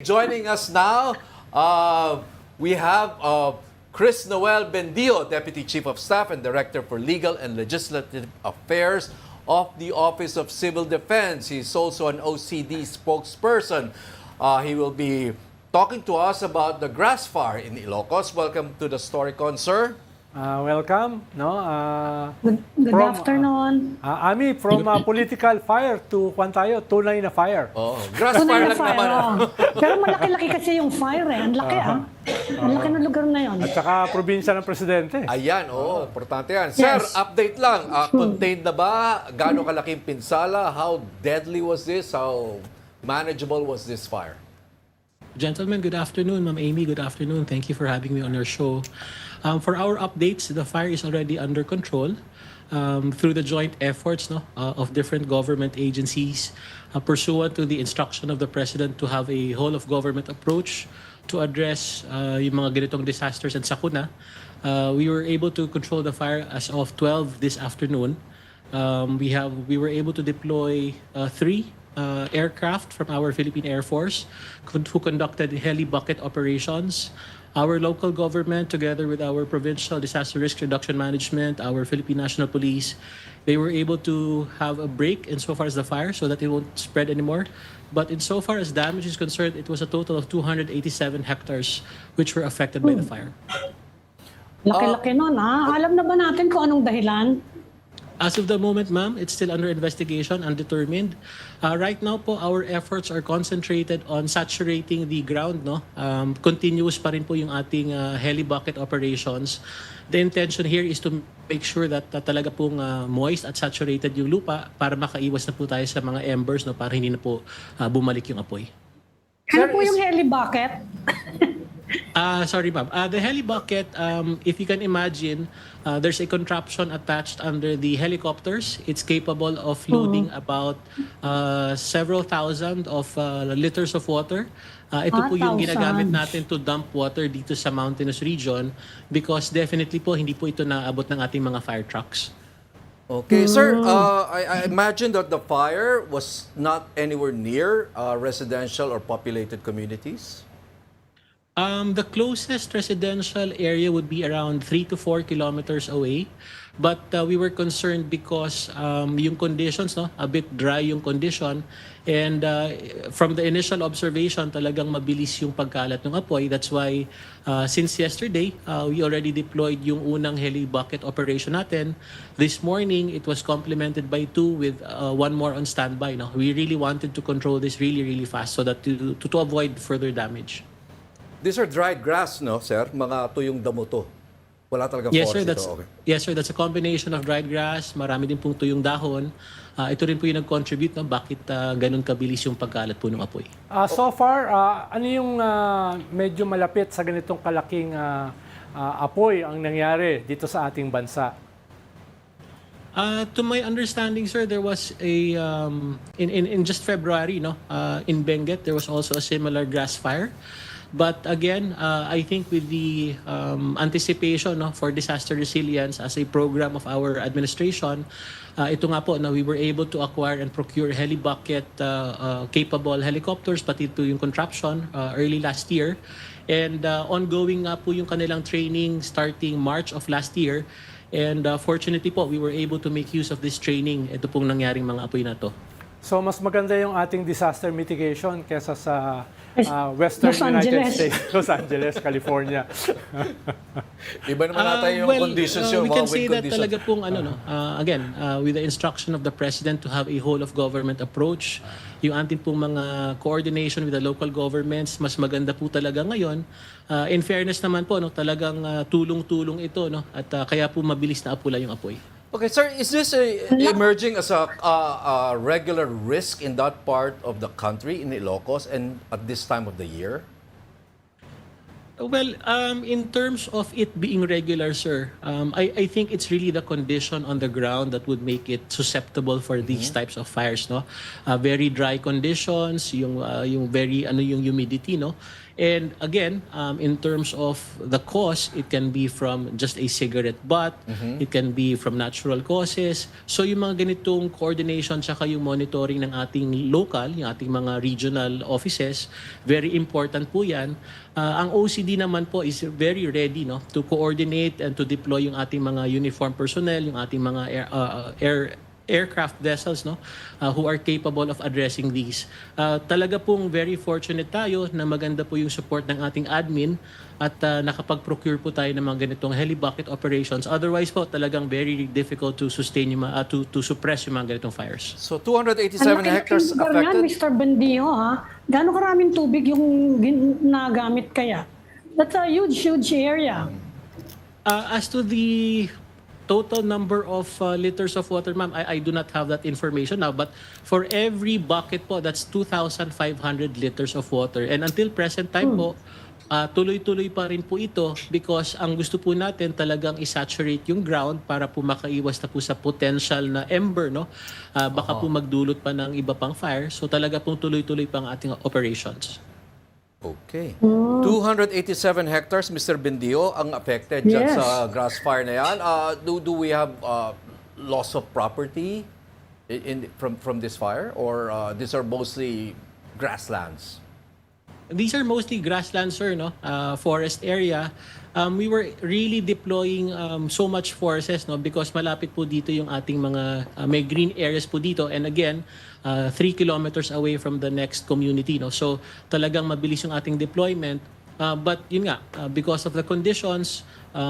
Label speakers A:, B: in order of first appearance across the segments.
A: joining us now, we have Chris Noel Bendijo, Deputy Chief of Staff and Director for Legal and Legislative Affairs of the Office of Civil Defense. He's also an OCD spokesperson. He will be talking to us about the grass fire in Ilocos. Welcome to the Storycon, sir.
B: Welcome. No,
C: Good afternoon.
B: Ami, from political fire to tunay na fire.
A: Oh, grass
C: Tunay
A: fire
C: na
A: lang
C: fire,
A: naman.
C: Pero malaki-laki kasi yung fire eh. Ang laki Ang laki ng lugar na yon.
B: At saka probinsya ng presidente.
A: Ayan, importante yan. Sir,
C: Yes.
A: update lang. Contained na ba? Gaano kalaking pinsala? How deadly was this? How manageable was this fire?
D: Gentlemen, good afternoon. Ma'am Amy, good afternoon. Thank you for having me on your show. For our updates, the fire is already under control through the joint efforts of different government agencies pursuant to the instruction of the President to have a whole-of-government approach to address yung mga ganitong disasters and sakuna. We were able to control the fire as of 12 this afternoon. We were able to deploy 3 aircraft from our Philippine Air Force who conducted heli bucket operations. Our local government, together with our provincial disaster risk reduction management, our Philippine National Police, they were able to have a break insofar as the fire so that it won't spread anymore. But insofar as damage is concerned, it was a total of 287 hectares which were affected by the fire.
C: Laki-laki nun Alam na ba natin kung anong dahilan?
D: As of the moment, ma'am, it's still under investigation, undetermined. Right now po, our efforts are concentrated on saturating the ground. Continuous pa rin po yung ating heli bucket operations. The intention here is to make sure that talaga pong moist at saturated yung lupa para makaiwas na po tayo sa mga embers para hindi na po bumalik yung apoy.
C: Ano po yung heli bucket?
D: Sorry, ma'am. The heli bucket, if you can imagine, there's a contraption attached under the helicopters. It's capable of loading about several thousand of liters of water. Ito po yung ginagamit natin to dump water dito sa mountainous region because definitely po hindi po ito naabot ng ating mga fire trucks.
A: Okay, sir, I imagine that the fire was not anywhere near residential or populated communities?
D: The closest residential area would be around 3 to 4 kilometers away. But we were concerned because yung conditions, a bit dry yung condition. And from the initial observation, talagang mabilis yung pagkalat ng apoy. That's why since yesterday, we already deployed yung unang heli bucket operation natin. This morning, it was complemented by 2 with 1 more on standby. We really wanted to control this really, really fast so that to avoid further damage.
A: These are dried grass, no, sir? Mga tuyong damo to. Wala talagang
D: Yes,
A: forest
D: sir.
A: ito. Okay.
D: Yes, sir. That's a combination of dried grass. Marami din pong tuyong dahon. Ito rin po yung nag-contribute bakit ganun kabilis yung pagkalat po ng apoy.
B: So far, ano yung medyo malapit sa ganitong kalaking apoy ang nangyari dito sa ating bansa?
D: To my understanding, sir, there was a in just February, in Benguet, there was also a similar grass fire. But again, I think with the anticipation for disaster resilience as a program of our administration, ito nga po na we were able to acquire and procure heli bucket capable helicopters, pati ito yung contraption early last year. And ongoing nga po yung kanilang training starting March of last year. And fortunately po, we were able to make use of this training. Ito pong nangyaring mga apoy na to.
B: So mas maganda yung ating disaster mitigation kesa sa Western
C: Los
B: United
C: Angeles.
B: States, Los Angeles, California.
A: Iba naman natin yung conditions yun,
D: we
A: mga
D: can
A: wind
D: say that
A: conditions.
D: talaga pong again, with the instruction of the President to have a whole-of-government approach, yung ating pong mga coordination with the local governments, mas maganda po talaga ngayon. In fairness naman po, talagang tulong-tulong ito, at kaya po mabilis na apula yung apoy.
A: Okay, sir, is this emerging as a regular risk in that part of the country, in Ilocos, and at this time of the year?
D: Well, in terms of it being regular, sir, I think it's really the condition on the ground that would make it susceptible for these types of fires, no? Very dry conditions, yung very yung humidity, no? And again, in terms of the cause, it can be from just a cigarette butt, it can be from natural causes. So yung mga ganitong coordination tsaka yung monitoring ng ating local, yung ating mga regional offices, very important po yan. Ang OCD naman po is very ready, no, to coordinate and to deploy yung ating mga uniform personnel, yung ating mga aircraft vessels, no, who are capable of addressing these. Talaga pong very fortunate tayo na maganda po yung support ng ating admin at nakapag-procure po tayo ng mga ganitong heli-bucket operations. Otherwise po, talagang very difficult to sustain yung to suppress yung mga ganitong fires.
A: So 287 hectares
C: Niyan,
A: affected?
C: Mr. Bendijo, ha? Gaano karaming tubig yung nagamit kaya? That's a huge, huge area.
D: As to the total number of liters of water, ma'am, I do not have that information now. But for every bucket po, that's 2,500 liters of water. And until present time po, tuloy-tuloy pa rin po ito because ang gusto po natin talagang isaturate yung ground para po makaiwas na po sa potential na ember, no? Baka po magdulot pa ng iba pang fire. So talaga pong tuloy-tuloy pa ang ating operations.
A: Okay. 287 hectares, Mr. Bendijo, ang affected dyan
C: Yes.
A: sa grass fire na yan. Do we have loss of property from this fire? Or these are mostly grasslands?
D: These are mostly grasslands, sir, no? Forest area. We were really deploying so much forces, no? Because malapit po dito yung ating mga may green areas po dito. And again, 3 kilometers away from the next community, no? So talagang mabilis yung ating deployment. But yun nga, because of the conditions,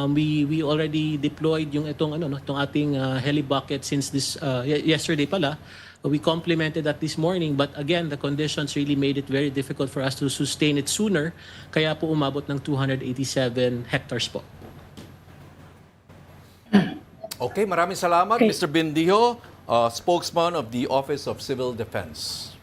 D: we already deployed yung itong ating heli bucket since this yesterday pala. We complemented that this morning, but again, the conditions really made it very difficult for us to sustain it sooner. Kaya po umabot ng 287 hectares po.
A: Okay, maraming salamat,
C: Okay.
A: Mr. Bendijo, spokesman of the Office of Civil Defense.